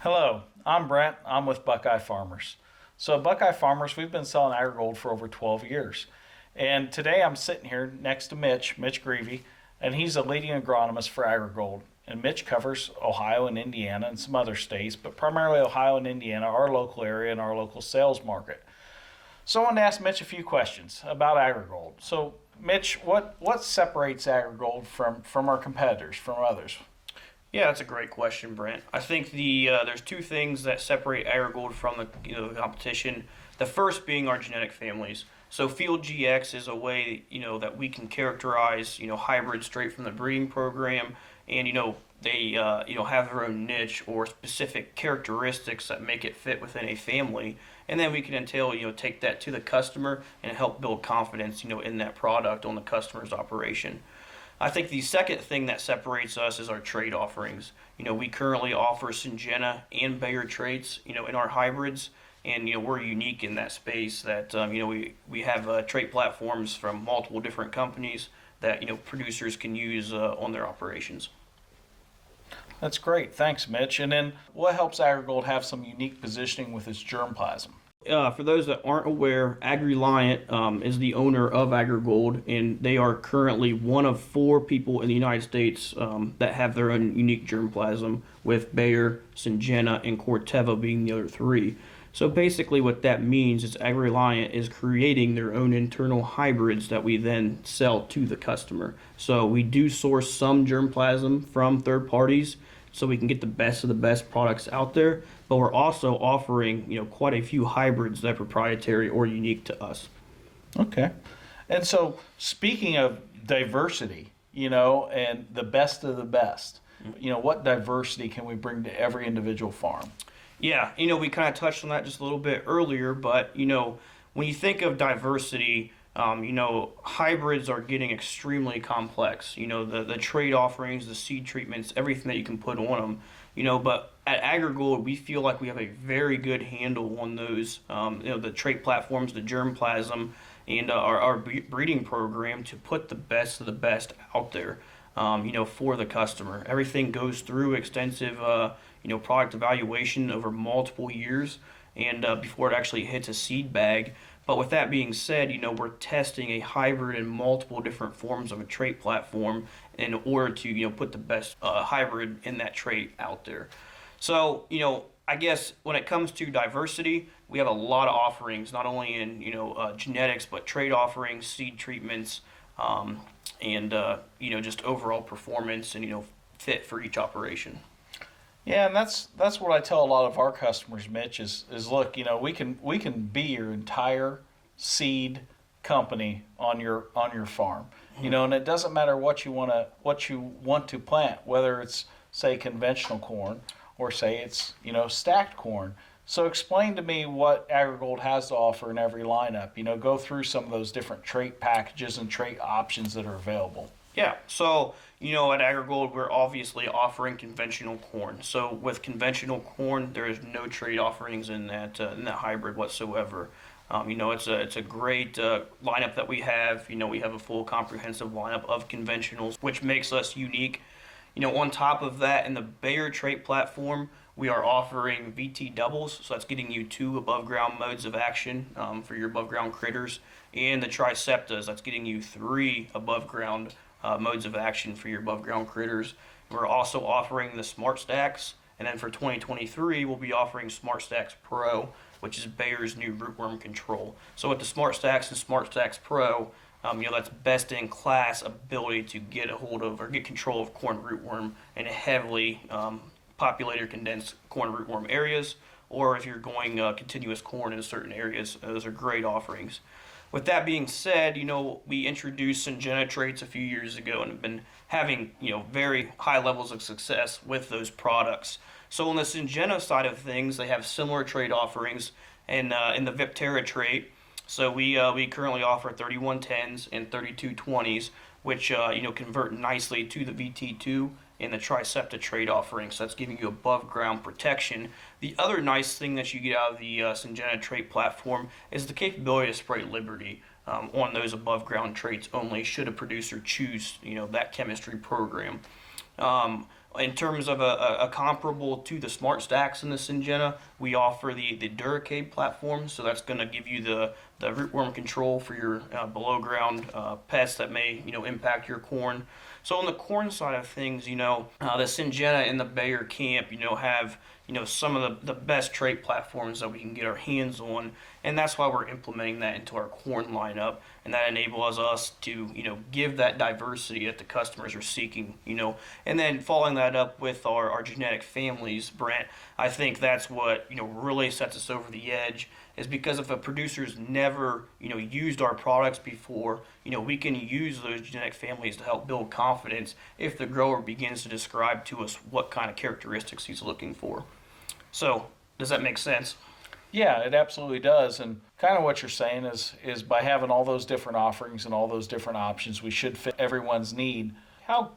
Hello, I'm Brent. I'm with Buckeye Farmers. So, at Buckeye Farmers, we've been selling AgriGold for over 12 years. And today I'm sitting here next to Mitch Greevy, and he's a leading agronomist for AgriGold. And Mitch covers Ohio and Indiana and some other states, but primarily Ohio and Indiana, our local area and our local sales market. So, I wanted to ask Mitch a few questions about AgriGold. So, Mitch, what separates AgriGold from our competitors, from others? Yeah, that's a great question, Brent. I think there's two things that separate AgriGold from the competition. The first being our genetic families. So Field GX is a way that we can characterize hybrids straight from the breeding program, and they have their own niche or specific characteristics that make it fit within a family, and then we can take that to the customer and help build confidence in that product on the customer's operation. I think the second thing that separates us is our trait offerings. We currently offer Syngenta and Bayer traits, in our hybrids, and we're unique in that space. That we have trait platforms from multiple different companies that producers can use on their operations. That's great. Thanks, Mitch. And then what helps AgriGold have some unique positioning with its germplasm? For those that aren't aware, AgriLiant is the owner of AgriGold, and they are currently one of four people in the United States that have their own unique germplasm, with Bayer, Syngenta, and Corteva being the other three. So basically what that means is AgriLiant is creating their own internal hybrids that we then sell to the customer. So we do source some germplasm from third parties so we can get the best of the best products out there, but we're also offering quite a few hybrids that are proprietary or unique to us. Okay. And so, speaking of diversity, and the best of the best, what diversity can we bring to every individual farm? Yeah, we kind of touched on that just a little bit earlier, but when you think of diversity, hybrids are getting extremely complex. The trade offerings, the seed treatments, everything that you can put on them. But at AgriGold, we feel like we have a very good handle on those. The trait platforms, the germplasm, and our breeding program to put the best of the best out there. For the customer. Everything goes through extensive, product evaluation over multiple years, and before it actually hits a seed bag. But with that being said, we're testing a hybrid in multiple different forms of a trait platform in order to, put the best hybrid in that trait out there. So, I guess when it comes to diversity, we have a lot of offerings, not only in, genetics, but trait offerings, seed treatments, and just overall performance and fit for each operation. Yeah, and that's what I tell a lot of our customers, Mitch, is look, we can be your entire seed company on your farm. And it doesn't matter what you want to plant, whether it's, say, conventional corn or say it's, stacked corn. So explain to me what AgriGold has to offer in every lineup. Go through some of those different trait packages and trait options that are available. Yeah, so at AgriGold we're obviously offering conventional corn. So with conventional corn, there is no trade offerings in that hybrid whatsoever. It's a great lineup that we have. We have a full comprehensive lineup of conventionals, which makes us unique. On top of that, in the Bayer trait platform, we are offering VT doubles, so that's getting you two above ground modes of action for your above ground critters, and the Triceptas, that's getting you three above ground modes of action for your above ground critters. We're also offering the Smart Stacks, and then for 2023 we'll be offering Smart Stacks Pro, which is Bayer's new rootworm control. So with the Smart Stacks and Smart Stacks Pro, that's best in class ability to get a hold of or get control of corn rootworm in a heavily populated condensed corn rootworm areas, or if you're going continuous corn in certain areas. Those are great offerings. With that being said, we introduced Syngenta traits a few years ago and have been having, very high levels of success with those products. So on the Syngenta side of things, they have similar trait offerings in the Viptera trait. So we currently offer 3110s and 3220s, which convert nicely to the VT2 and the Tricepta trait offering. So that's giving you above ground protection. The other nice thing that you get out of the Syngenta trait platform is the capability to spray Liberty on those above ground traits only, should a producer choose that chemistry program. In terms of a comparable to the Smart Stacks in the Syngenta, we offer the Duracade platform. So that's going to give you the rootworm control for your below ground pests that may impact your corn. So on the corn side of things, the Syngenta and the Bayer camp, have some of the best trait platforms that we can get our hands on, and that's why we're implementing that into our corn lineup, and that enables us to give that diversity that the customers are seeking, and then following that up with our genetic families, Brent. I think that's what really sets us over the edge, is because if a producer's never used our products before, we can use those genetic families to help build confidence if the grower begins to describe to us what kind of characteristics he's looking for. So does that make sense? Yeah, it absolutely does. And kind of what you're saying is by having all those different offerings and all those different options, we should fit everyone's need. How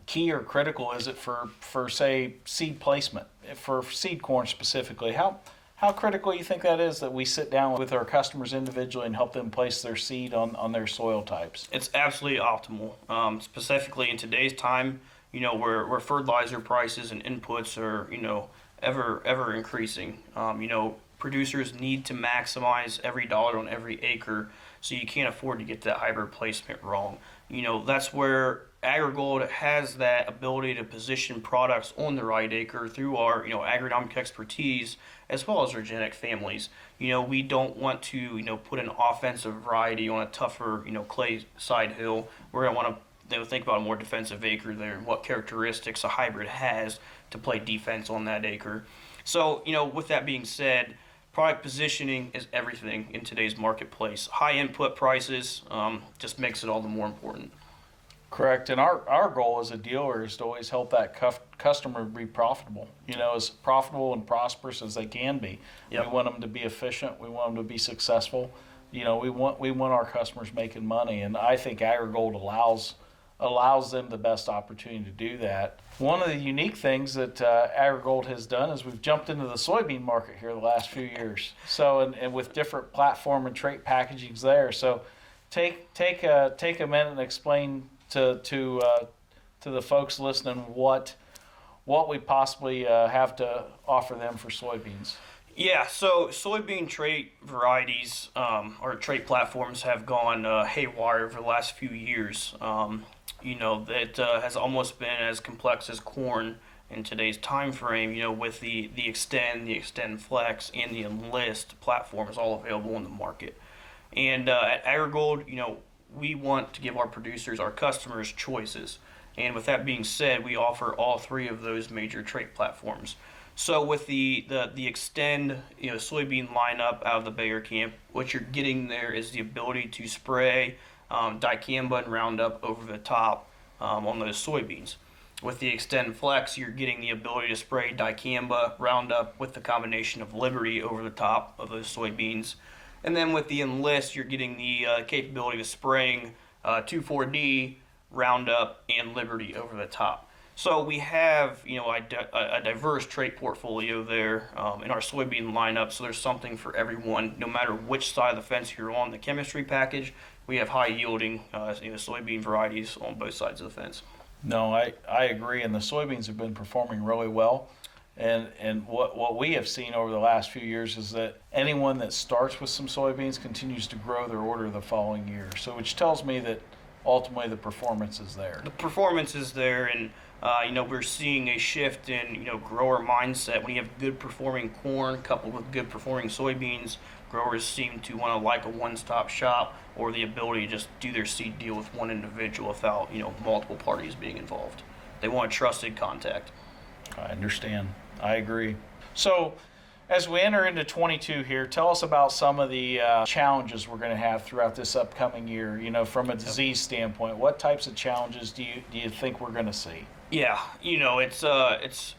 key or critical is it for say seed placement, for seed corn specifically? How critical you think that is, that we sit down with our customers individually and help them place their seed on their soil types? It's absolutely optimal, specifically in today's time, where fertilizer prices and inputs are ever increasing. Producers need to maximize every dollar on every acre, so you can't afford to get that hybrid placement wrong. That's where AgriGold has that ability to position products on the right acre through our agronomic expertise, as well as our genetic families. We don't want to put an offensive variety on a tougher clay side hill. We're going to want to think about a more defensive acre there and what characteristics a hybrid has to play defense on that acre. So with that being said, product positioning is everything in today's marketplace. High input prices just makes it all the more important. Correct. And our goal as a dealer is to always help that customer be profitable, as profitable and prosperous as they can be. Yep. We want them to be efficient. We want them to be successful. We want our customers making money. And I think AgriGold allows them the best opportunity to do that. One of the unique things that AgriGold has done is we've jumped into the soybean market here the last few years. So and with different platform and trait packagings there. So take a minute and explain to the folks listening what we possibly have to offer them for soybeans. Yeah, so soybean trait varieties or trait platforms have gone haywire over the last few years. That has almost been as complex as corn in today's time frame, with the Extend Flex, and the Enlist platforms all available in the market. And at AgriGold, we want to give our producers, our customers, choices. And with that being said, we offer all three of those major trait platforms. So with the Extend soybean lineup out of the Bayer camp, what you're getting there is the ability to spray dicamba and Roundup over the top on those soybeans. With the Extend Flex, you're getting the ability to spray dicamba, Roundup with the combination of Liberty over the top of those soybeans. And then with the Enlist, you're getting the capability of spraying 2,4-D, Roundup, and Liberty over the top. So we have a diverse trait portfolio there in our soybean lineup. So there's something for everyone, no matter which side of the fence you're on. The chemistry package, we have high yielding soybean varieties on both sides of the fence. No, I agree, and the soybeans have been performing really well. And what we have seen over the last few years is that anyone that starts with some soybeans continues to grow their order the following year. So which tells me that ultimately the performance is there. The performance is there, and we're seeing a shift in grower mindset. When you have good performing corn coupled with good performing soybeans, growers seem to want to like a one-stop shop, or the ability to just do their seed deal with one individual without multiple parties being involved. They want a trusted contact. I understand. I agree. So as we enter into 22 here, tell us about some of the challenges we're going to have throughout this upcoming year, from a disease standpoint. What types of challenges do you think we're going to see? Yeah, it's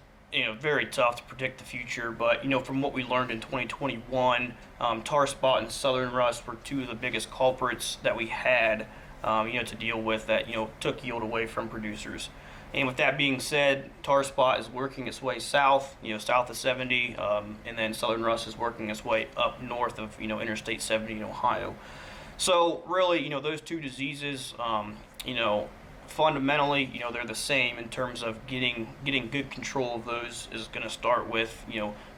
very tough to predict the future, but from what we learned in 2021, Tarspot and Southern Rust were two of the biggest culprits that we had to deal with that took yield away from producers. And with that being said, Tarspot is working its way south, south of 70, and then Southern Rust is working its way up north of Interstate 70 in Ohio. So really, those two diseases, fundamentally, they're the same in terms of getting good control of those is going to start with,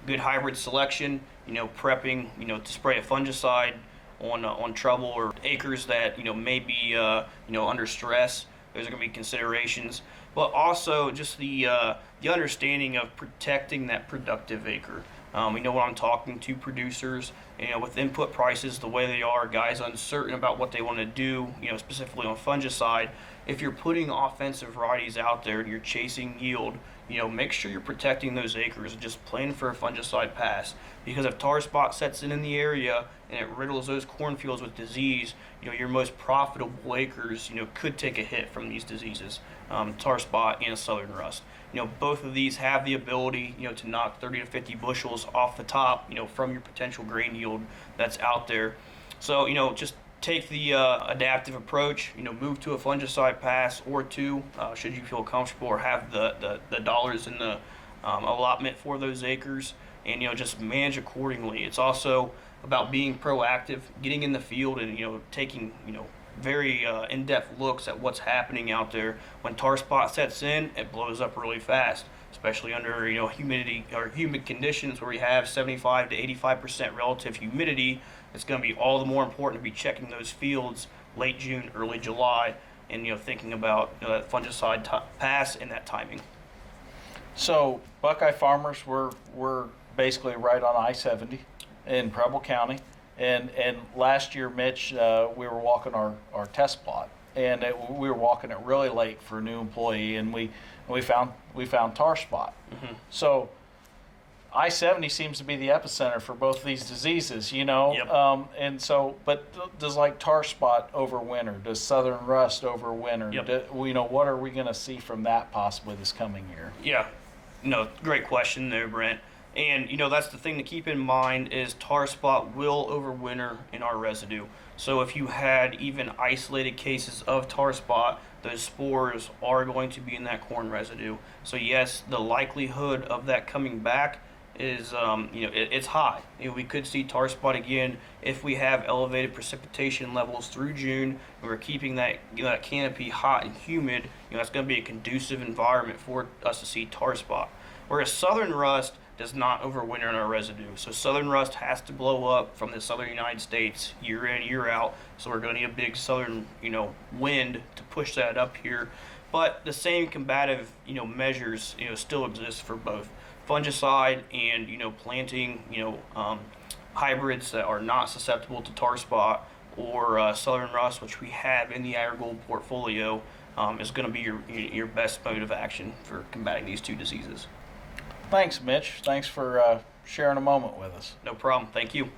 good hybrid selection, prepping, to spray a fungicide on trouble or acres that, may be, under stress. Those are going to be considerations. But also just the understanding of protecting that productive acre. When I'm talking to producers, with input prices the way they are, guys uncertain about what they want to do, specifically on fungicide. If you're putting offensive varieties out there and you're chasing yield, make sure you're protecting those acres and just plan for a fungicide pass. Because if Tarspot sets in the area and it riddles those cornfields with disease, your most profitable acres, could take a hit from these diseases, Tarspot and Southern Rust. Both of these have the ability, to knock 30 to 50 bushels off the top, from your potential grain yield that's out there. So, just take the adaptive approach, move to a fungicide pass or two, should you feel comfortable or have the dollars in the allotment for those acres, and, just manage accordingly. It's also about being proactive, getting in the field and, taking, very in-depth looks at what's happening out there. When tar spot sets in, it blows up really fast, especially under humidity or humid conditions where we have 75 to 85% relative humidity. It's going to be all the more important to be checking those fields late June, early July, and thinking about that fungicide pass and that timing. So Buckeye farmers, we're basically right on I-70 in Preble County. And last year, Mitch, we were walking our test plot, and we were walking it really late for a new employee, and we found Tarspot. Mm-hmm. So I-70 seems to be the epicenter for both of these diseases, Yep. And so, but does like Tarspot overwinter? Does Southern Rust overwinter? Yep. What are we going to see from that possibly this coming year? Yeah, no, great question there, Brent. And that's the thing to keep in mind is tar spot will overwinter in our residue. So if you had even isolated cases of tar spot, those spores are going to be in that corn residue. So yes, the likelihood of that coming back is it's high. We could see tar spot again if we have elevated precipitation levels through June and we're keeping that canopy hot and humid. That's going to be a conducive environment for us to see tar spot. Whereas southern rust does not overwinter in our residue. So southern rust has to blow up from the southern United States year in, year out. So we're going to need a big southern, wind to push that up here. But the same combative, measures, still exist for both fungicide and, planting, hybrids that are not susceptible to tar spot or southern rust, which we have in the AgriGold portfolio, is going to be your best mode of action for combating these two diseases. Thanks, Mitch. Thanks for sharing a moment with us. No problem. Thank you.